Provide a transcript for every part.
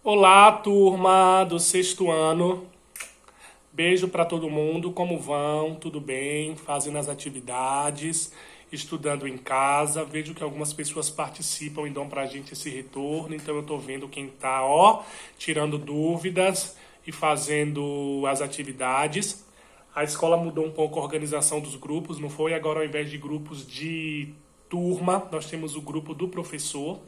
Olá, turma do sexto ano. Beijo para todo mundo. Como vão? Tudo bem? Fazendo as atividades, estudando em casa. Vejo que algumas pessoas participam e dão para a gente esse retorno. Então eu estou vendo quem está, tirando dúvidas e fazendo as atividades. A escola mudou um pouco a organização dos grupos, não foi? Agora, ao invés de grupos de turma, nós temos o grupo do professor.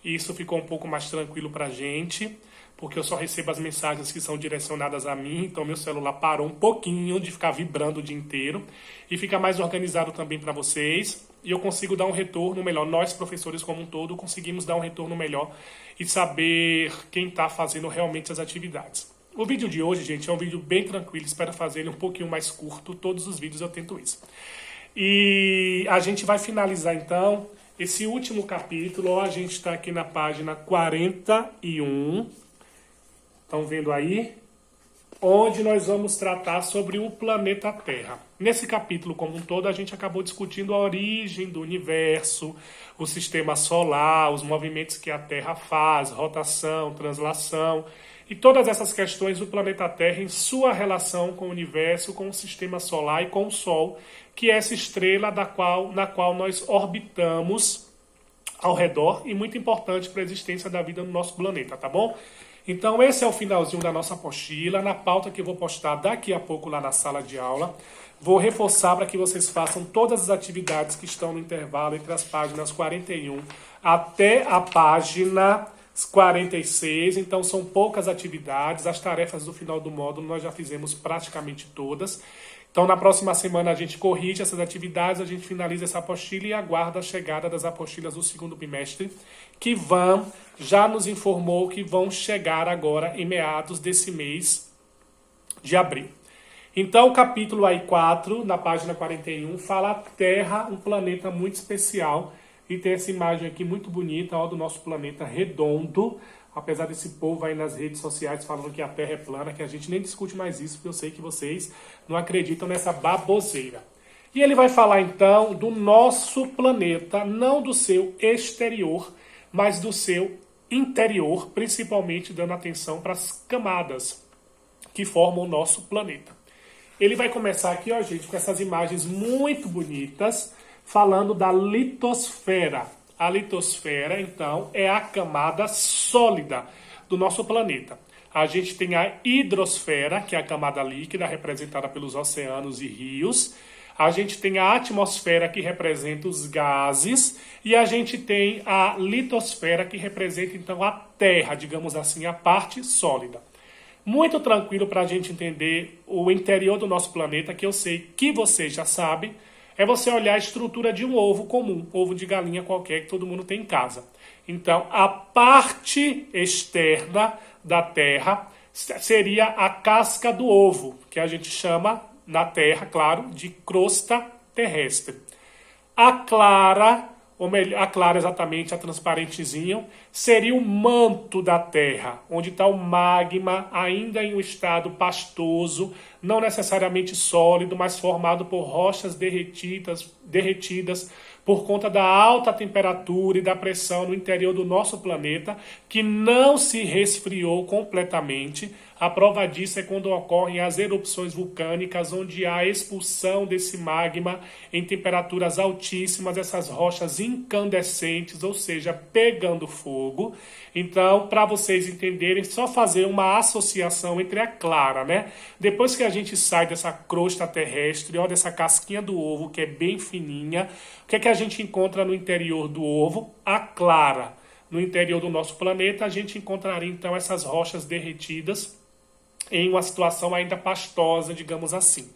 E isso ficou um pouco mais tranquilo para a gente, porque eu só recebo as mensagens que são direcionadas a mim, então meu celular parou um pouquinho de ficar vibrando o dia inteiro e fica mais organizado também para vocês. E eu consigo dar um retorno melhor. Nós, professores como um todo, conseguimos dar um retorno melhor e saber quem está fazendo realmente as atividades. O vídeo de hoje, gente, é um vídeo bem tranquilo, espero fazer ele um pouquinho mais curto. Todos os vídeos eu tento isso. E a gente vai finalizar então esse último capítulo. A gente está aqui na página 41. Estão vendo aí? Onde nós vamos tratar sobre o planeta Terra. Nesse capítulo como um todo, a gente acabou discutindo a origem do universo, o sistema solar, os movimentos que a Terra faz, rotação, translação, e todas essas questões do planeta Terra em sua relação com o universo, com o sistema solar e com o Sol, que é essa estrela na qual nós orbitamos ao redor e muito importante para a existência da vida no nosso planeta, tá bom? Então esse é o finalzinho da nossa apostila, na pauta que eu vou postar daqui a pouco lá na sala de aula. Vou reforçar para que vocês façam todas as atividades que estão no intervalo entre as páginas 41 até a página 46, então são poucas atividades. As tarefas do final do módulo nós já fizemos praticamente todas. Então na próxima semana a gente corrige essas atividades, a gente finaliza essa apostila e aguarda a chegada das apostilas do segundo bimestre, que já nos informou que vão chegar agora em meados desse mês de abril. Então o capítulo aí 4, na página 41, fala a Terra, um planeta muito especial. E tem essa imagem aqui muito bonita, do nosso planeta redondo. Apesar desse povo aí nas redes sociais falando que a Terra é plana, que a gente nem discute mais isso, porque eu sei que vocês não acreditam nessa baboseira. E ele vai falar então do nosso planeta, não do seu exterior, mas do seu interior, principalmente dando atenção para as camadas que formam o nosso planeta. Ele vai começar aqui, gente, com essas imagens muito bonitas, falando da litosfera. A litosfera, então, é a camada sólida do nosso planeta. A gente tem a hidrosfera, que é a camada líquida, representada pelos oceanos e rios. A gente tem a atmosfera, que representa os gases. E a gente tem a litosfera, que representa, então, a Terra, digamos assim, a parte sólida. Muito tranquilo para a gente entender o interior do nosso planeta, que eu sei que você já sabe. É você olhar a estrutura de um ovo comum, ovo de galinha qualquer que todo mundo tem em casa. Então, a parte externa da Terra seria a casca do ovo, que a gente chama na Terra, claro, de crosta terrestre. A clara, ou melhor, a clara exatamente, a transparentezinha, seria o manto da Terra, onde está o magma ainda em um estado pastoso, não necessariamente sólido, mas formado por rochas derretidas por conta da alta temperatura e da pressão no interior do nosso planeta, que não se resfriou completamente. A prova disso é quando ocorrem as erupções vulcânicas, onde há a expulsão desse magma em temperaturas altíssimas, essas rochas incandescentes, ou seja, pegando fogo. Então, para vocês entenderem, só fazer uma associação entre a clara, né? Depois que a gente sai dessa crosta terrestre, dessa casquinha do ovo, que é bem fininha, o que é que a gente encontra no interior do ovo? A clara. No interior do nosso planeta, a gente encontraria, então, essas rochas derretidas em uma situação ainda pastosa, digamos assim.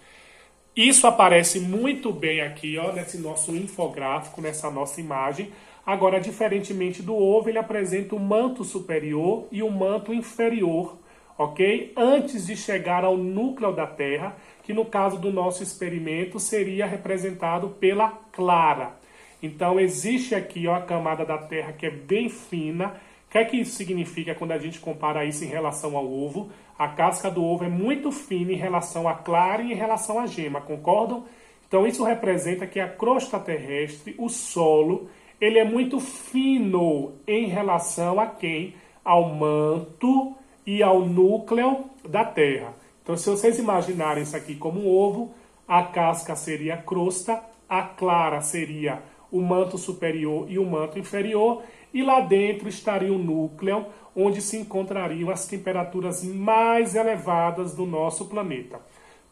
Isso aparece muito bem aqui, nesse nosso infográfico, nessa nossa imagem. Agora, diferentemente do ovo, ele apresenta o manto superior e o manto inferior, ok? Antes de chegar ao núcleo da Terra, que no caso do nosso experimento seria representado pela clara. Então, existe aqui a camada da Terra que é bem fina. O que é que isso significa quando a gente compara isso em relação ao ovo? A casca do ovo é muito fina em relação à clara e em relação à gema, concordam? Então isso representa que a crosta terrestre, o solo, ele é muito fino em relação a quem? ao manto e ao núcleo da Terra. Então, se vocês imaginarem isso aqui como um ovo, a casca seria a crosta, a clara seria o manto superior e o manto inferior, e lá dentro estaria o núcleo, onde se encontrariam as temperaturas mais elevadas do nosso planeta.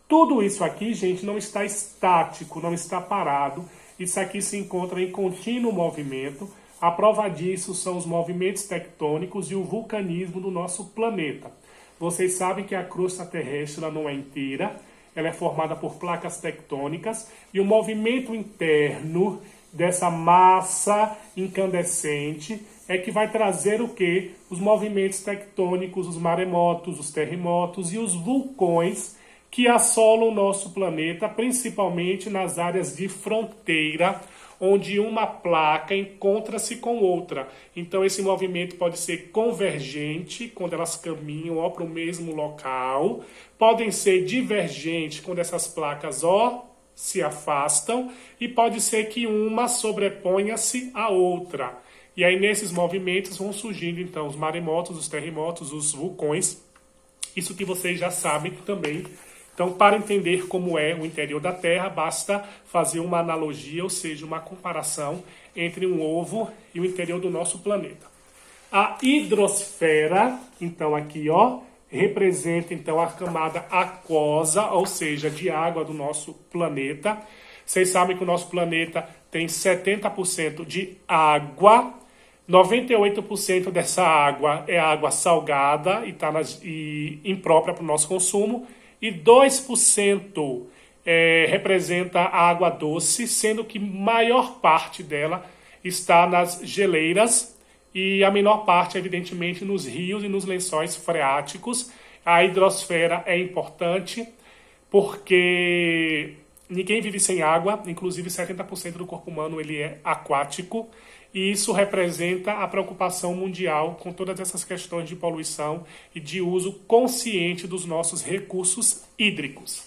Tudo isso aqui, gente, não está estático, não está parado. Isso aqui se encontra em contínuo movimento. A prova disso são os movimentos tectônicos e o vulcanismo do nosso planeta. Vocês sabem que a crosta terrestre ela não é inteira, ela é formada por placas tectônicas e o movimento interno dessa massa incandescente é que vai trazer o quê? Os movimentos tectônicos, os maremotos, os terremotos e os vulcões que assolam o nosso planeta, principalmente nas áreas de fronteira, onde uma placa encontra-se com outra. Então, esse movimento pode ser convergente, quando elas caminham para o mesmo local. Podem ser divergentes, quando essas placas se afastam. E pode ser que uma sobreponha-se à outra. E aí, nesses movimentos, vão surgindo, então, os maremotos, os terremotos, os vulcões. Isso que vocês já sabem também. Então, para entender como é o interior da Terra, basta fazer uma analogia, ou seja, uma comparação entre um ovo e o interior do nosso planeta. A hidrosfera, então aqui, representa então a camada aquosa, ou seja, de água do nosso planeta. Vocês sabem que o nosso planeta tem 70% de água, 98% dessa água é água salgada e imprópria para o nosso consumo, e 2% representa a água doce, sendo que maior parte dela está nas geleiras e a menor parte, evidentemente, nos rios e nos lençóis freáticos. A hidrosfera é importante porque ninguém vive sem água, inclusive 70% do corpo humano ele é aquático, e isso representa a preocupação mundial com todas essas questões de poluição e de uso consciente dos nossos recursos hídricos.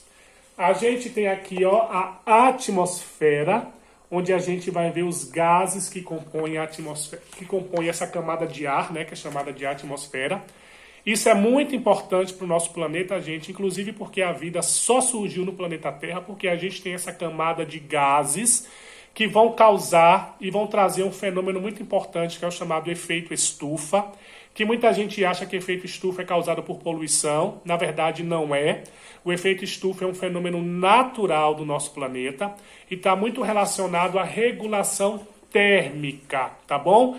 A gente tem aqui a atmosfera, onde a gente vai ver os gases que compõem a atmosfera, que compõem essa camada de ar, né, que é chamada de atmosfera. Isso é muito importante para o nosso planeta, gente, inclusive porque a vida só surgiu no planeta Terra porque a gente tem essa camada de gases que vão causar e vão trazer um fenômeno muito importante, que é o chamado efeito estufa, que muita gente acha que efeito estufa é causado por poluição. Na verdade, não é. O efeito estufa é um fenômeno natural do nosso planeta e está muito relacionado à regulação térmica, tá bom?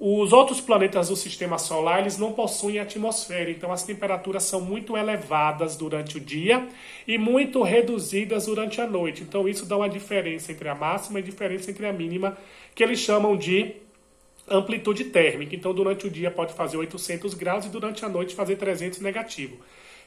Os outros planetas do sistema solar, eles não possuem atmosfera, então as temperaturas são muito elevadas durante o dia e muito reduzidas durante a noite. Então isso dá uma diferença entre a máxima e a diferença entre a mínima, que eles chamam de amplitude térmica. Então durante o dia pode fazer 800 graus e durante a noite fazer 300 negativo.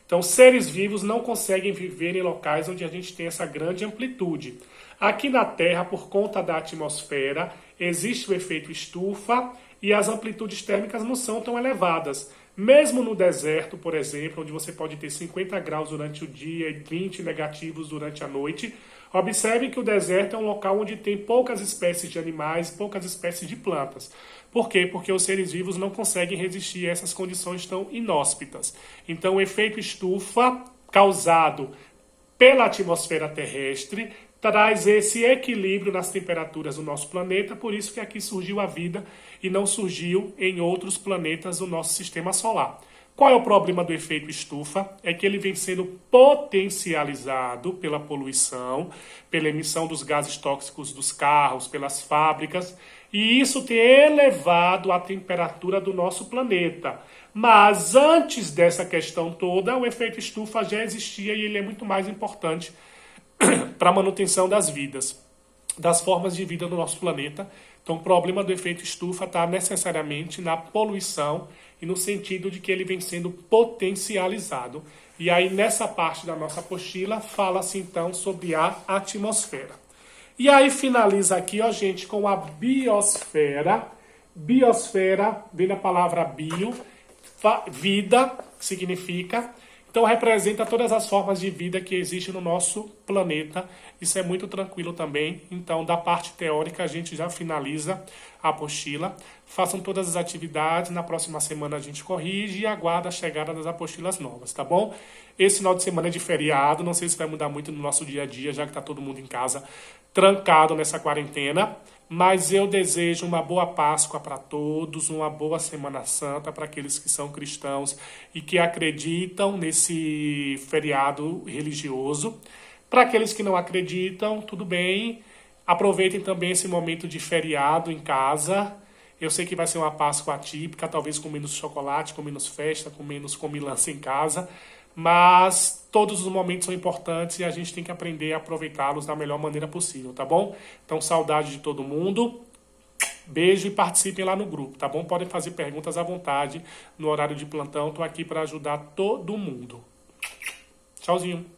Então seres vivos não conseguem viver em locais onde a gente tem essa grande amplitude. Aqui na Terra, por conta da atmosfera, existe o efeito estufa, e as amplitudes térmicas não são tão elevadas. Mesmo no deserto, por exemplo, onde você pode ter 50 graus durante o dia e 20 negativos durante a noite, observe que o deserto é um local onde tem poucas espécies de animais, poucas espécies de plantas. Por quê? Porque os seres vivos não conseguem resistir a essas condições tão inóspitas. Então, o efeito estufa causado pela atmosfera terrestre traz esse equilíbrio nas temperaturas do nosso planeta, por isso que aqui surgiu a vida e não surgiu em outros planetas do nosso sistema solar. Qual é o problema do efeito estufa? É que ele vem sendo potencializado pela poluição, pela emissão dos gases tóxicos dos carros, pelas fábricas, e isso tem elevado a temperatura do nosso planeta. Mas antes dessa questão toda, o efeito estufa já existia e ele é muito mais importante para a manutenção das vidas, das formas de vida do nosso planeta. Então, o problema do efeito estufa está necessariamente na poluição e no sentido de que ele vem sendo potencializado. E aí, nessa parte da nossa apostila, fala-se então sobre a atmosfera. E aí, finaliza aqui, gente, com a biosfera. Biosfera vem da palavra bio, vida, significa. Então, representa todas as formas de vida que existem no nosso planeta. Isso é muito tranquilo também. Então, da parte teórica, a gente já finaliza a apostila. Façam todas as atividades, na próxima semana a gente corrige e aguarda a chegada das apostilas novas, tá bom? Esse final de semana é de feriado, não sei se vai mudar muito no nosso dia a dia, já que está todo mundo em casa trancado nessa quarentena, mas eu desejo uma boa Páscoa para todos, uma boa Semana Santa para aqueles que são cristãos e que acreditam nesse feriado religioso. Para aqueles que não acreditam, tudo bem, aproveitem também esse momento de feriado em casa. Eu sei que vai ser uma Páscoa atípica, talvez com menos chocolate, com menos festa, com menos comilança em casa, mas todos os momentos são importantes e a gente tem que aprender a aproveitá-los da melhor maneira possível, tá bom? Então, saudade de todo mundo, beijo e participem lá no grupo, tá bom? Podem fazer perguntas à vontade no horário de plantão, tô aqui para ajudar todo mundo. Tchauzinho.